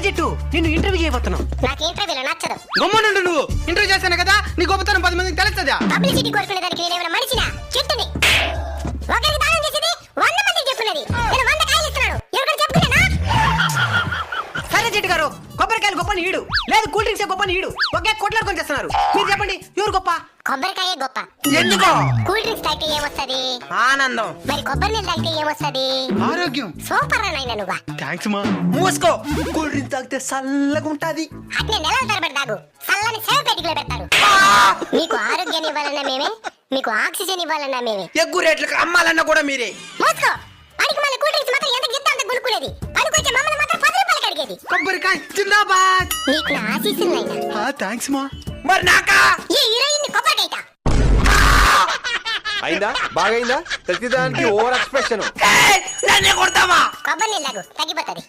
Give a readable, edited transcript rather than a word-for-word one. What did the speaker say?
కొబ్బరి చెట్టు నిన్ను ఇంటర్వ్యూ చేయబోతున్నావు. నాకు ఇంటర్వ్యూలో నచ్చదు. గమ్మునుండు, నువ్వు ఇంటర్వ్యూ చేస్తాను కదా, నీ గొప్పతనం 10 మందికి తెలుస్తుందా? పబ్లిసిటీ కోరుకునే దానికి నేనేమైనా మనిషినా? చెట్టుని ఒకరికి దానం చేసేది 100 మందికి చెప్పుకునేది. నేను 100 కాయలు ఇస్తున్నాను, ఎవరికైనా చెప్పుకునేనా? సరే చెట్టు గారు, కొబ్బరికాయలు గొప్పని ఈడు, లేదు కూల్ డ్రింక్స్ గొప్పని ఈడు, ఒకే కొట్లాడుకొని చేస్తున్నారు. మీరు చెప్పండి, ఎవరు గొప్ప? కొబ్బరికాయ గొప్ప. ఎందుకో? కూల్ డ్రింక్స్ తాగితే ఏమొస్తది? ఆనందం. మరి కొబ్బరి నీళ్ళు తాగితే ఏమొస్తది? ఆరోగ్యం. సూపర్ నాయన నువ్వా. థాంక్స్ మా. మూసుకో. కూల్ డ్రింక్స్ తాగితే చల్లగా ఉంటది. అట్నే నెలల తరబడి తాగు, చల్లని సేవ పెట్టుకులో పెడతారు. మీకు ఆరోగ్యాన్ని ఇవ్వాలన్నా మేమే, మీకు ఆక్సిజన్ ఇవ్వాలన్నా మేమే. ఎగ్గు రేట్లకు అమ్మాలన్నా కూడా మీరే. మూసుకో. అడిగి మళ్ళీ కూల్ డ్రింక్స్ మాత్రం ఎంత గిద్ద అంత గులుకునేది, పనికొచ్చే మమ్మల్ని మాత్రం 10 రూపాయలకి అడిగేది. కొబ్బరికాయ జిందాబాద్. నీకు నా ఆశీస్సులు నాయనా. థాంక్స్ మా. మరి నాకా? ఈ హీరోయిన్ కొబ్బరికాయ అయిందా? బాగైందా? ప్రతిదానికి ఓవర్ ఎక్స్ప్రెషన్. నన్నే కొడతావా? కొబ్బరి నీళ్ళు తాగు, తగ్గిపోతుంది.